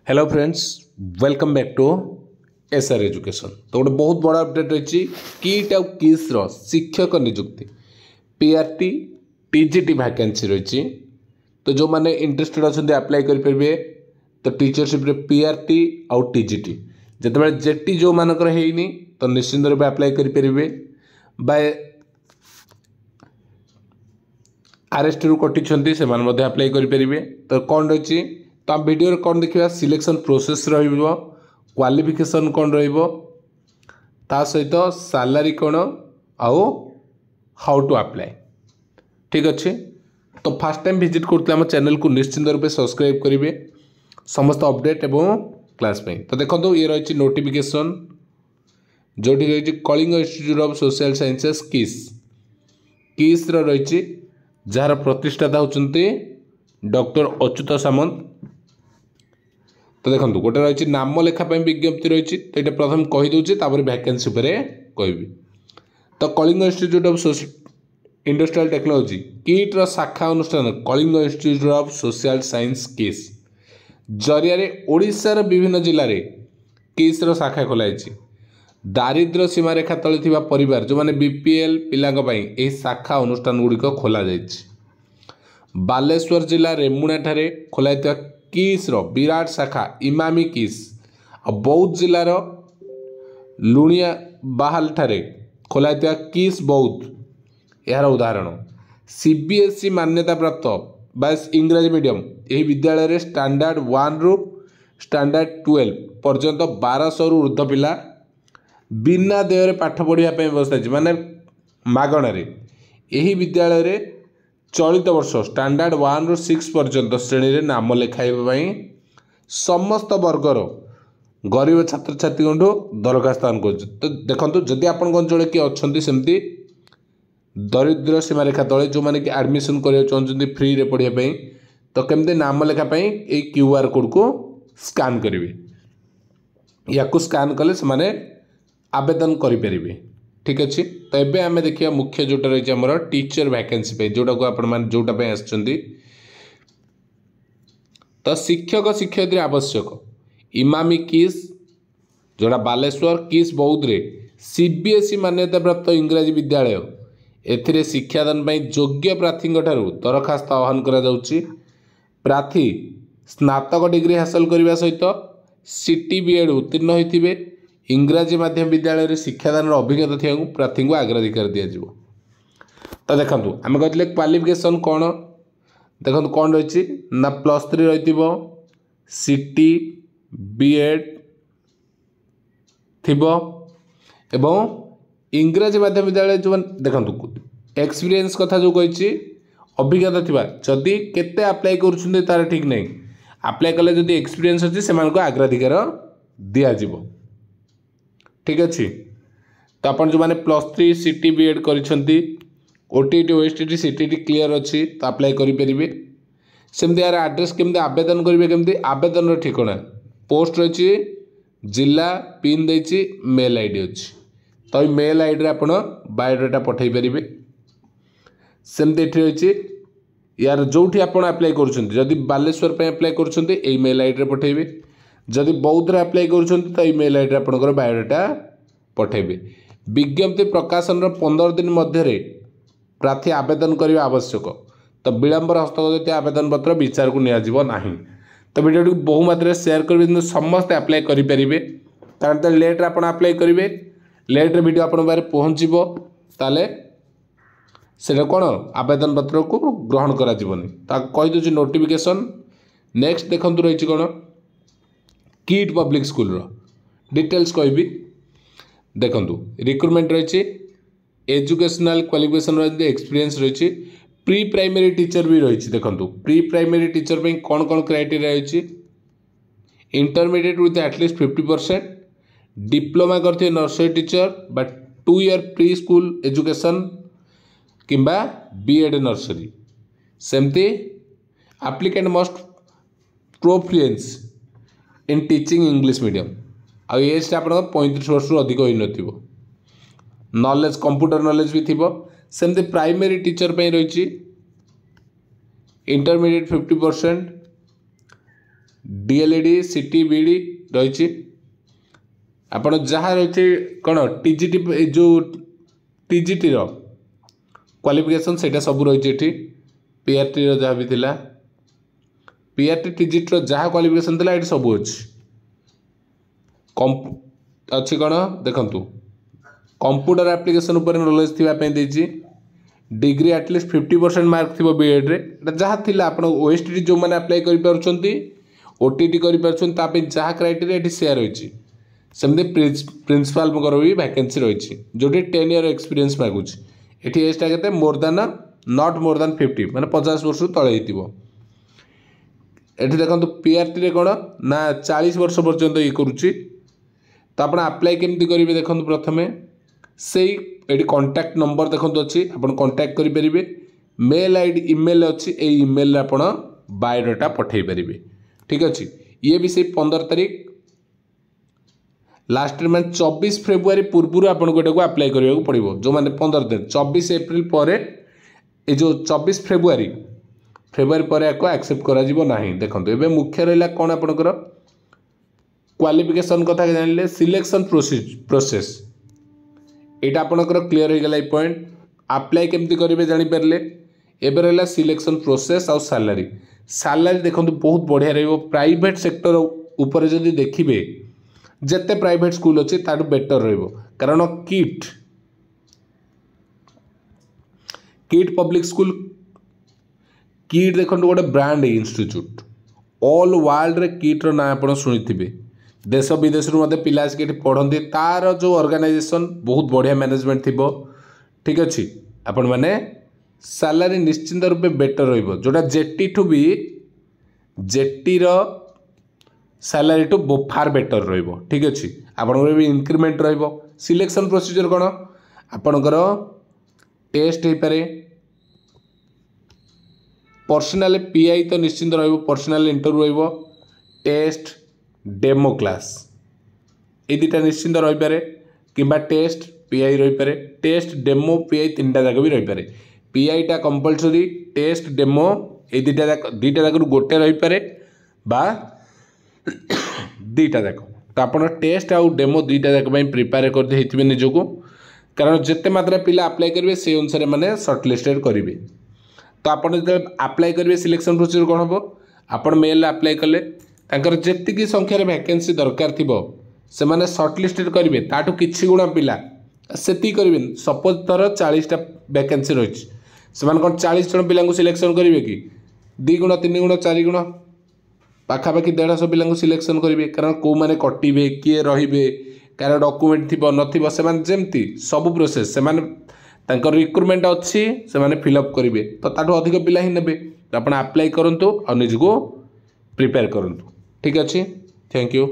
Hello friends, welcome back to SR education. तो गोटे बहुत बड़ा अपडेट रही किट आउ किस शिक्षक नियुक्ति पीआरटी टीजीटी वैकेंसी रही। तो जो मैंने इंटरेस्टेड अच्छा अप्लाई करेंगे तो टीचरशिप पीआरटी आउ टीजीटी जिते जेटी जो मानकर है तो निश्चिंत रूप अप्लाई करेंगे बाय आरएसटी रू कटी से अप्लाई करेंगे। तो कौन रही तो आम वीडियो कौन देखा सिलेक्शन प्रोसेस क्वालिफिकेशन कौन ता सहित सैलरी कौन आउ हाउ टू अप्लाई। ठीक अच्छे। तो फर्स्ट टाइम विजिट करते आम चैनल को निश्चिंत रूप सब्सक्राइब करेंगे समस्त अपडेट एवं क्लास पे। तो देखो ये रही नोटिफिकेशन जो रही Kalinga institute of social sciences किस रही जार प्रतिष्ठाता होती डॉक्टर अच्युत सामंत। तो देखो गोटे रही नाम लेखापी विज्ञप्ति रही तो ये प्रथम कहीदे वैकेंसी कहि। तो Kalinga institute of industrial technology किट्र शाखा अनुष्ठान Kalinga institute of social science किस जरिया ओडिशार विभिन्न जिले में किस्र शाखा खोलाई। दारिद्र्य सीमारेखा तले परिवार जो मैंने बीपीएल पिला शाखा अनुष्ठान गुड़िक खोल बालेश्वर जिला रेमुणा ठारे खोलाई किस्र विराट शाखा इमामी किस और बौद्ध जिलार लुणिया बाहाल ठारे खोलाई किस बौद्ध यार उदाहरण। सीबीएसई मान्यता प्राप्त बास इंग्राजी मीडियम यही विद्यालय रे स्टैंडर्ड 1 रु स्टैंडर्ड 12 पर्यंत 1200 रु ऊर्ध्व पिला बिना देय पाठ पढ़ाई व्यवस्था है माने मागणार। यही विद्यालय रे चलित वर्ष स्टैंडर्ड 1 रु 6 पर्यंत श्रेणी रे नाम लेखाइबा समस्त वर्गर गरीब छात्र छात्री दरखास्त आन कर। तो देखो जदि आप अंचल किए अच्छा सेमती दरिद्र सीमारेखा तले जो मैंने कि एडमिशन करने चाहते फ्री रे पढ़ाई तो केमती नाम लेखापी ये क्यूआर कोड को स्कान करेंगे या स्कान कले से आवेदन करें। ठीक अच्छे। तो ये आम देखिए मुख्य जोटा रही आमर टीचर वैकेंसी जोटा को आपण जोटा आसुँच तो शिक्षक शिक्षयित्री आवश्यक इमामी किस जोड़ा बालेश्वर किस बौद्ध रे सीबीएसई मान्यता प्राप्त इंग्राजी विद्यालय एथिरे शिक्षादान योग्य प्रार्थी दरखास्त आह्वान करा जाउछि। प्रार्थी स्नातक डिग्री हासिल करने सहित सीटी बीएड उत्तीर्ण होइथिबे इंग्राजी माध्यम विद्यालय रे शिक्षादान अभिज्ञता थी प्रार्थी को अग्राधिकार दिज्व। तो देखो आम कहते क्वालिफिकेशन कौन देखो कौन रही ना +3 रही सीटी बीएड थी एवं इंग्राजी माध्यम विद्यालय जो देखो एक्सपीरियंस कथा जो कही अभिज्ञता थी जदि केते अप्लाई कर तार ठीक नहीं अप्लाई कले जदि एक्सपीरियंस अच्छी से अग्राधिकार दिज्व। ठीक अच्छे। तो आप जो मैंने +3 सीटी बीएड करिसेंती ओटीटी ओएसटीटी सीटीटी क्लियर अच्छी तो अप्लाई करेंगे। सेमती यार एड्रेस केमती आवेदन करेंगे केमती आवेदन ठिकाना पोस्ट रही जिला पिन देछि मेल आईडी अच्छी तो ये मेल आईडी रे आपण बायोडाटा पठै परिबे। सेमती एठी रही यार जोठी आपण अप्लाई करूछंती जदि बालेश्वर पे अप्लाई करूछंती एई मेल आईडी रे पठैबे जदि बौद्ध रे अप्लाई करूछंती तो एई मेल आईडी रे आपनकर बायोडाटा पठैबे। विज्ञप्ति प्रकाशन 15 दिन मध्य प्रार्थी आवेदन करने आवश्यक तो विलंबर हस्तगत आवेदन पत्र विचार को नियाजिबो नाही। तो वीडियो बहु मात्रा शेयर करेंगे समस्त अप्लाई करेंगे कारण तो लेट आप अप्लाई करेंगे लेट्रे वीडियो आपण पारे पहुँचो ताले से कौन आवेदन पत्र को ग्रहण करा जीवनी। तो कहीदे नोटिफिकेशन नेक्स्ट देखु रही कौन किट पब्लिक स्कूल डिटेल्स कहि देखु रिक्रुटमेंट रही एजुकेशनल क्वालिफिकेशन रही एक्सपीरियंस रही प्री प्राइमरी टीचर भी रही। देखो प्री प्राइमरी टीचर पे कौन कौन क्राइटेरिया रही इंटरमीडिएट विथ एटलिस्ट 50% डिप्लोमा करते nursery teacher but 2 year pre school education किंबा बीएड नर्सरी। सेमती applicant must proficiency in teaching English medium आ एज आप 35 वर्ष अधिक हो न नॉलेज कंप्यूटर नॉलेज भी थी। सेमती प्राइमरी टीचर पे रही इंटरमीडिएट 50% डीएलईडी सीटी बीडी रही आपण जहाँ रही कौन टीजीटी जो टीजीटी रो क्वालिफिकेशन सेटा सब रही पीआरटी रो जहाँ भी थिला पीआरटी टीजीटी रो जहाँ क्वालिफिकेशन थिला एटी सब अच्छी कौन देखंतु कंप्यूटर एप्लिकेशन उपर नॉलेज थिबा पे देछि डिग्री एटलिस्ट 50% मार्क थी बीएड रे जहाँ थिला आपण ओएसटी जो मैंने अप्लाई करि पारुछंती ओटीटी करि पारुछंती तापे जहाँ क्राइटेरिया एटी शेयर होइछि सेमते प्रिंसिपल मगर भी वैकेंसी रही जोटी 10 ईयर एक्सपीरियंस मागुछि एटी एजटा केते more than not more than 50 माने 50 वर्ष तळे हितिबो एटी देखंतु पीआरटी रे कोन ना 40 वर्ष पर्यंत ये करूछि तो आपण अप्लाई केमती करिवे देखंतु प्रथमे सेही एटी कांटेक्ट नंबर देखंतु अछि आपण कांटेक्ट करि परिबे मेल आईडी ईमेल अछि ए ईमेल रे आपण बायोडाटा पठेई परिबे ठीक अछि ये भी से 15 तारीख लास्ट में 24 फेब्रुआरी पूर्व आपको गोटे अप्लाई करने पड़ो जो मैंने 15 दिन 24 एप्रिल पर ये जो 24 फेब्रुआरी पर एक्सेप्ट करा देखो ये मुख्य रहा कौन आपंकर क्वालिफिकेशन कथा जानले सिलेक्शन प्रोसेस यहाँ आपंकर क्लीयर हो गला पॉइंट अप्लाई केमती करेंगे जानीपारे एवं रहा सिलेक्शन प्रोसेस आउ सैलरी सैलरी देखो बहुत बढ़िया रही प्राइवेट सेक्टर उपर जदि देखिए जिते प्राइवेट स्कूल अच्छे ताठू बेटर रहिबो कारण किट पब्लिक स्कूल किट देखो गोटे ब्रांड इंस्टीट्यूट ऑल वर्ल्ड रे किट रो ना आपण सुनिथिबे देश विदेश रु मते पिला आसी पढ़ती तार जो ऑर्गेनाइजेशन बहुत बढ़िया मैनेजमेंट थिबो ठीक अच्छे आपण माने सैलरी निश्चिंत रूपे बेटर रहिबो जोटा जेटी ठू भी जेटी रो सैलरी टू फार बेटर रहिबो ठीक अच्छे आपंकर भी इंक्रीमेंट रहिबो सिलेक्शन प्रोसीजर कौन आपणकर टेस्ट हो पारे पर्सनाल पीआई तो निश्चिंत रहिबो पर्सनाल इंटरव्यू रहिबो टेस्ट डेमो क्लास ये दुटा निश्चिंत रही पारे किंबा टेस्ट पीआई रही पारे टेस्ट डेमो पीआई तीनटा जाक भी रही पारे पीआईटा कंपलसरी टेस्ट डेमो ये दुटा जाक गोटे रही पारे बा दुईटा जाक तो आप टेस्ट आउ डेमो दुईटा जाक प्रिपेयर करते निजक कारण जिते मात्रा पिला अप्लाई करेंगे से अनुसार मैंने सर्टलिस्टेड करेंगे तो आप अप्लाई करेंगे सिलेक्शन प्रोसीजर कौन हम आपण मेल अप्लाई कले जी संख्यार वैकेंसी दरकार थी से मैंने सर्टलिस्टेड करेंगे ताठू किसी गुणा पिला से करेंगे सपोज थर 40टा वैकेंसी रही से कौन 40 जन पिला सिलेक्शन करेंगे कि 2 गुण 3 गुण 4 गुण पाखापाखि 150 पिला सिलेक्शन करेंगे कारण कौ मैंने कटे किए रे कार डॉक्यूमेंट थी न जमती सब प्रोसेस से रिक्रुटमेंट अच्छी से फिलअप करेंगे तो ताठू अधिक पिला ही ने तो आप अप्लाई करूँ और निजको प्रिपेयर करूँ ठीक अच्छे थैंक यू।